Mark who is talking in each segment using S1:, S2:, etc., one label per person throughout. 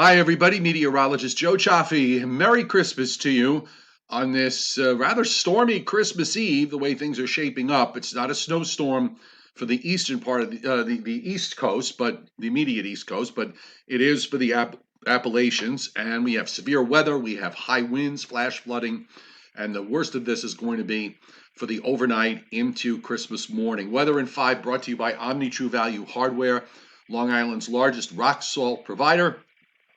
S1: Hi, everybody. Meteorologist Joe Cioffi. Merry Christmas to you on this rather stormy Christmas Eve. The way things are shaping up, it's not a snowstorm for the eastern part of the East Coast, but the immediate East Coast, but it is for the Appalachians. And we have severe weather. We have high winds, flash flooding, and the worst of this is going to be for the overnight into Christmas morning. Weather in 5 brought to you by Omni True Value Hardware, Long Island's largest rock salt provider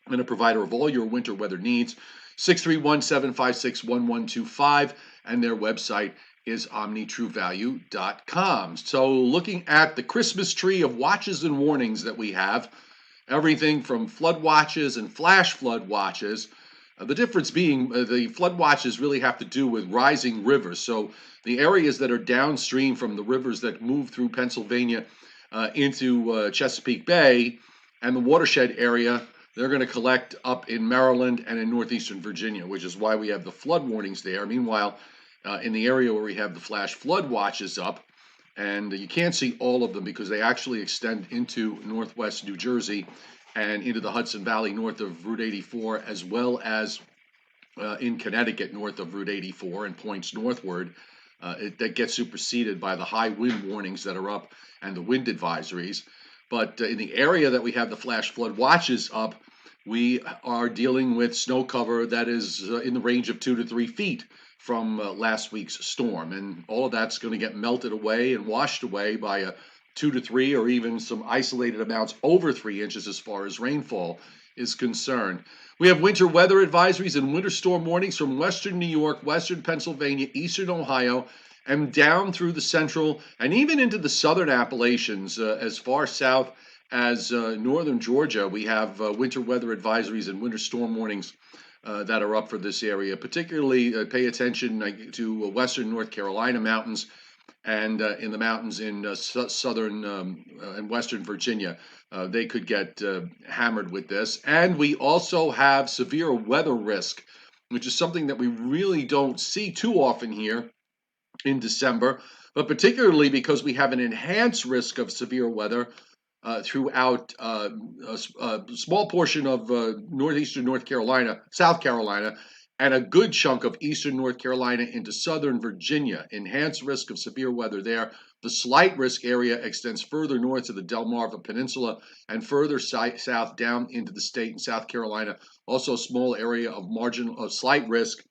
S1: and a provider of all your winter weather needs. 631-756-1125, and their website is omnitruevalue.com. So looking at the Christmas tree of watches and warnings that we have, everything from flood watches and flash flood watches. The difference being the flood watches really have to do with rising rivers. So the areas that are downstream from the rivers that move through Pennsylvania into Chesapeake Bay and the watershed area, they're going to collect up in Maryland and in northeastern Virginia, which is why we have the flood warnings there. Meanwhile, in the area where we have the flash flood watches up, and you can't see all of them because they actually extend into northwest New Jersey and into the Hudson Valley north of Route 84, as well as in Connecticut north of Route 84 and points northward. That gets superseded by the high wind warnings that are up and the wind advisories. But in the area that we have the flash flood watches up, we are dealing with snow cover that is in the range of 2 to 3 feet from last week's storm. And all of that's going to get melted away and washed away by a 2 to 3 or even some isolated amounts over 3 inches as far as rainfall is concerned. We have winter weather advisories and winter storm warnings from western New York, western Pennsylvania, eastern Ohio, and down through the central and even into the southern Appalachians, as far south as northern Georgia. We have winter weather advisories and winter storm warnings that are up for this area. Particularly pay attention to western North Carolina mountains and in the mountains in southern and western Virginia. They could get hammered with this. And we also have severe weather risk, which is something that we really don't see too often here in December, but particularly because we have an enhanced risk of severe weather throughout a small portion of northeastern North Carolina, South Carolina, and a good chunk of eastern North Carolina into southern Virginia. Enhanced risk of severe weather there. The slight risk area extends further north to the Delmarva Peninsula and further south down into the state in South Carolina. Also, a small area of slight risk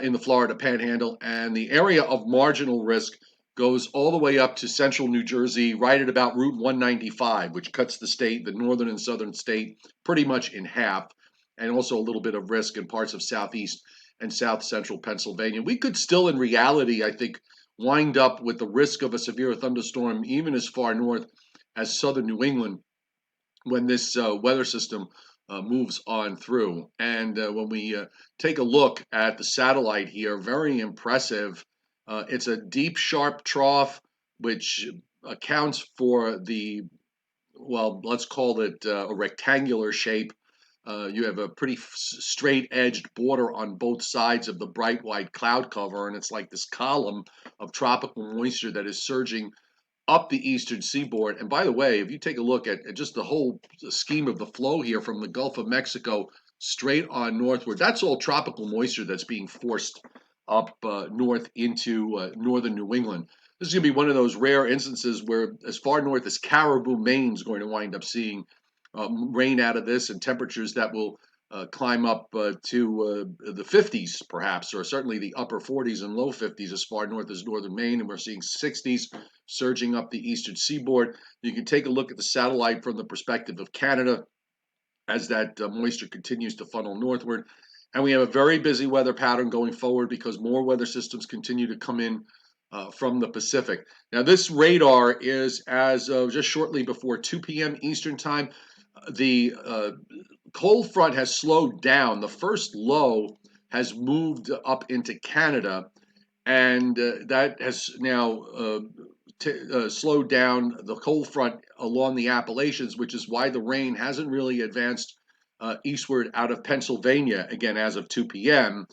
S1: in the Florida Panhandle, and the area of marginal risk goes all the way up to central New Jersey, right at about Route 195, which cuts the state, the northern and southern state, pretty much in half, and also a little bit of risk in parts of southeast and south central Pennsylvania. We could still, in reality, I think, wind up with the risk of a severe thunderstorm even as far north as southern New England when this weather system moves on through. And when we take a look at the satellite here, very impressive. It's a deep, sharp trough, which accounts for the, well, let's call it a rectangular shape. You have a pretty straight-edged border on both sides of the bright white cloud cover, and it's like this column of tropical moisture that is surging up the eastern seaboard. And by the way, if you take a look at just the whole scheme of the flow here from the Gulf of Mexico straight on northward, that's all tropical moisture that's being forced up north into northern New England. This is going to be one of those rare instances where as far north as Caribou, Maine is going to wind up seeing rain out of this and temperatures that will climb up to the 50s, perhaps, or certainly the upper 40s and low 50s as far north as northern Maine, and we're seeing 60s surging up the eastern seaboard. You can take a look at the satellite from the perspective of Canada as that moisture continues to funnel northward. And we have a very busy weather pattern going forward because more weather systems continue to come in from the Pacific. Now, this radar is as of just shortly before 2 p.m. Eastern time. The cold front has slowed down. The first low has moved up into Canada, and that has now slowed down the cold front along the Appalachians, which is why the rain hasn't really advanced eastward out of Pennsylvania, again, as of 2 p.m.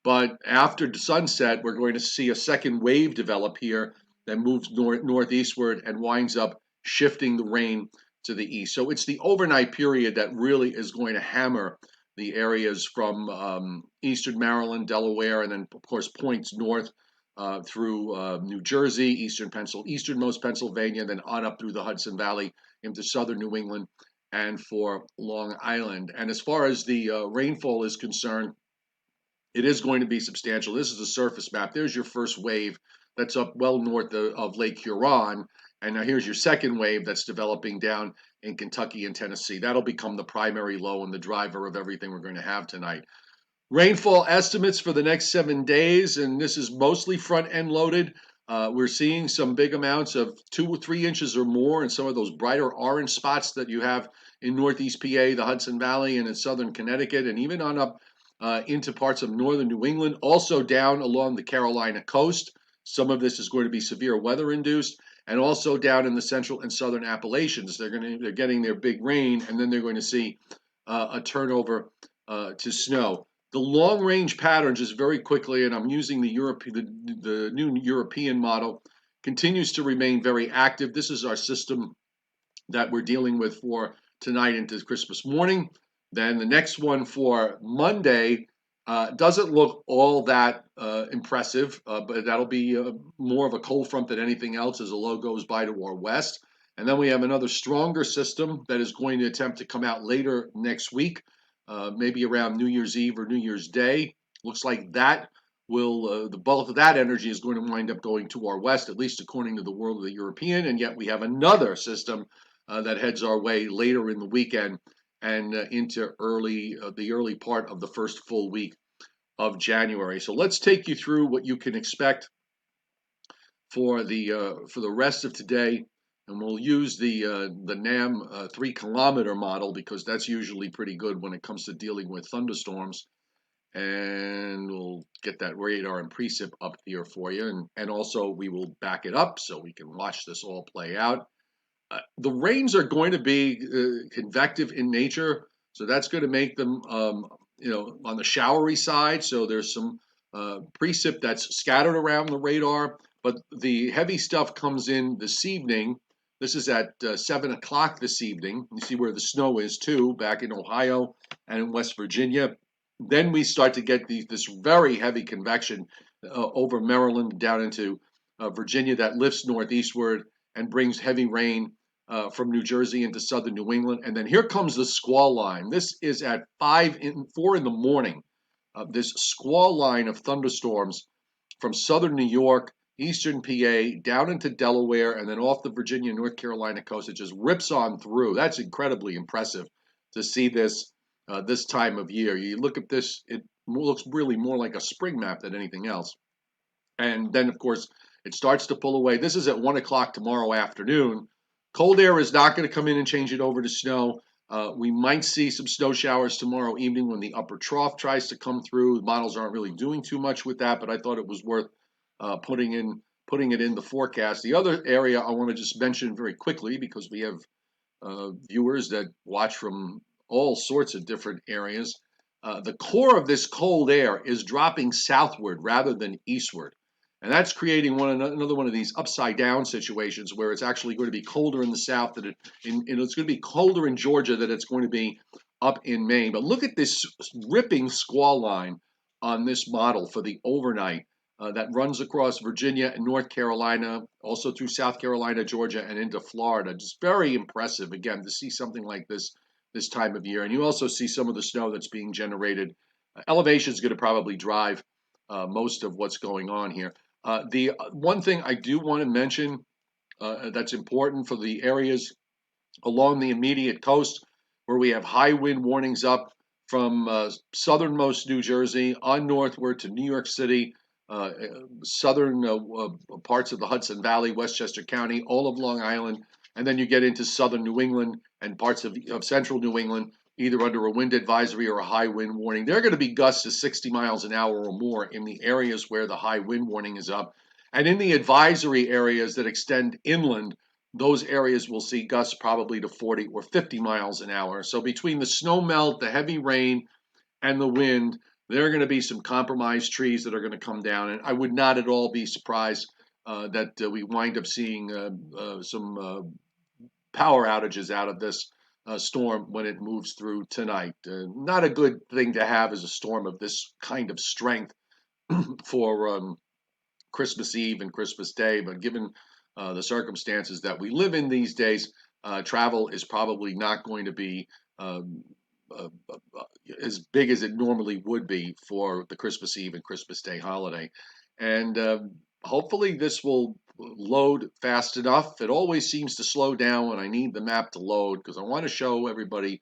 S1: But after sunset, we're going to see a second wave develop here that moves northeastward and winds up shifting the rain to the east. So it's the overnight period that really is going to hammer the areas from eastern Maryland, Delaware, and then of course points north through New Jersey, easternmost Pennsylvania, then on up through the Hudson Valley into southern New England and for Long Island. And as far as the rainfall is concerned, it is going to be substantial. This is a surface map. There's your first wave that's up well north of Lake Huron. And now here's your second wave that's developing down in Kentucky and Tennessee. That'll become the primary low and the driver of everything we're going to have tonight. Rainfall estimates for the next 7 days, and this is mostly front end loaded. We're seeing some big amounts of 2 or 3 inches or more in some of those brighter orange spots that you have in northeast PA, the Hudson Valley, and in southern Connecticut, and even on up into parts of northern New England, also down along the Carolina coast. Some of this is going to be severe weather induced, and also down in the central and southern Appalachians. They're getting their big rain, and then they're going to see a turnover to snow. The long range pattern, just very quickly, and I'm using the new European model, continues to remain very active. This is our system that we're dealing with for tonight into Christmas morning. Then the next one for Monday doesn't look all that impressive, but that'll be more of a cold front than anything else as the low goes by to our west. And then we have another stronger system that is going to attempt to come out later next week, maybe around New Year's Eve or New Year's Day. Looks like that will the bulk of that energy is going to wind up going to our west, at least according to the world of the European. And yet we have another system that heads our way later in the weekend and into the early part of the first full week of January. So let's take you through what you can expect for the rest of today, and we'll use the NAM 3-kilometer model because that's usually pretty good when it comes to dealing with thunderstorms. And we'll get that radar and precip up here for you, and also we will back it up so we can watch this all play out. The rains are going to be convective in nature, so that's going to make them, on the showery side. So there's some precip that's scattered around the radar, but the heavy stuff comes in this evening. This is at 7 o'clock this evening. You see where the snow is too, back in Ohio and in West Virginia. Then we start to get this very heavy convection over Maryland down into Virginia that lifts northeastward and brings heavy rain from New Jersey into southern New England. And then here comes the squall line. This is at 4 in the morning. This squall line of thunderstorms from southern New York, eastern PA, down into Delaware, and then off the Virginia, North Carolina coast. It just rips on through. That's incredibly impressive to see this this time of year. You look at this, it looks really more like a spring map than anything else. And then, of course, it starts to pull away. This is at 1 o'clock tomorrow afternoon. Cold air is not going to come in and change it over to snow. We might see some snow showers tomorrow evening when the upper trough tries to come through. The models aren't really doing too much with that, but I thought it was worth putting it in the forecast. The other area I want to just mention very quickly, because we have viewers that watch from all sorts of different areas. The core of this cold air is dropping southward rather than eastward. And that's creating another one of these upside down situations where it's actually going to be colder in the south than it's going to be colder in Georgia than it's going to be up in Maine. But look at this ripping squall line on this model for the overnight that runs across Virginia and North Carolina, also through South Carolina, Georgia, and into Florida. Just very impressive, again, to see something like this time of year. And you also see some of the snow that's being generated. Elevation is going to probably drive most of what's going on here. The one thing I do want to mention that's important for the areas along the immediate coast where we have high wind warnings up from southernmost New Jersey on northward to New York City, southern parts of the Hudson Valley, Westchester County, all of Long Island, and then you get into southern New England and parts of central New England, either under a wind advisory or a high wind warning. There are going to be gusts of 60 miles an hour or more in the areas where the high wind warning is up. And in the advisory areas that extend inland, those areas will see gusts probably to 40 or 50 miles an hour. So between the snow melt, the heavy rain, and the wind, there are going to be some compromised trees that are going to come down. And I would not at all be surprised that we wind up seeing some power outages out of this storm when it moves through tonight. Not a good thing to have as a storm of this kind of strength for Christmas Eve and Christmas Day, but given the circumstances that we live in these days, travel is probably not going to be um, as big as it normally would be for the Christmas Eve and Christmas Day holiday. And hopefully, this will load fast enough. It always seems to slow down when I need the map to load because I want to show everybody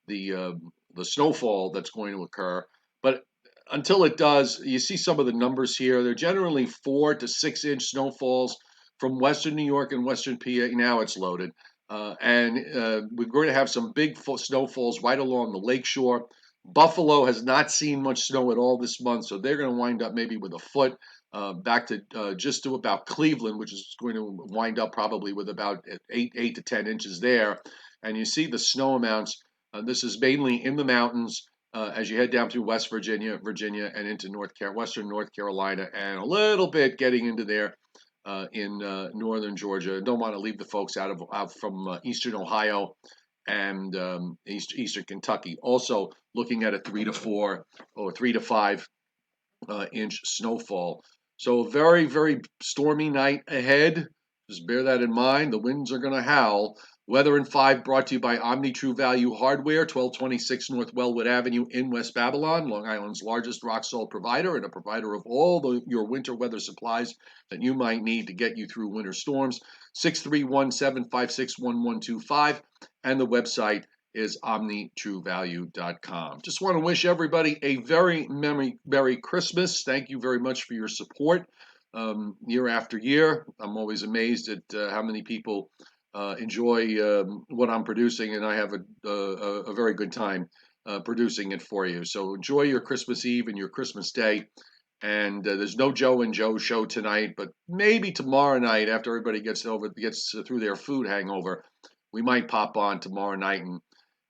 S1: the snowfall that's going to occur. But until it does, you see some of the numbers here. They're generally 4 to 6 inch snowfalls from western New York and western PA. Now it's loaded. And we're going to have some big snowfalls right along the lakeshore. Buffalo has not seen much snow at all this month, so they're going to wind up maybe with a foot. Back to just to about Cleveland, which is going to wind up probably with about 8 to 10 inches there. And you see the snow amounts. This is mainly in the mountains as you head down through West Virginia, and into western North Carolina, and a little bit getting into there in northern Georgia. Don't want to leave the folks out from eastern Ohio and eastern Kentucky. Also looking at a 3 to 4 or 3 to 5 inch snowfall. So a very, very stormy night ahead. Just bear that in mind. The winds are going to howl. Weather in 5 brought to you by Omni True Value Hardware, 1226 North Wellwood Avenue in West Babylon, Long Island's largest rock salt provider and a provider of all your winter weather supplies that you might need to get you through winter storms. 631-756-1125, and the website is omnitruevalue.com. Just want to wish everybody a very Merry Christmas. Thank you very much for your support year after year. I'm always amazed at how many people enjoy what I'm producing, and I have a very good time producing it for you. So enjoy your Christmas Eve and your Christmas Day. And there's no Joe and Joe show tonight, but maybe tomorrow night after everybody gets through their food hangover, we might pop on tomorrow night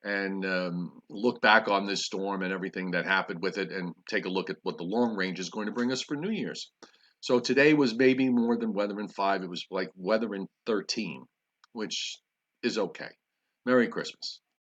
S1: and look back on this storm and everything that happened with it, and take a look at what the long range is going to bring us for New Year's. So today was maybe more than weather in 5. It was like weather in 13, which is okay. Merry Christmas.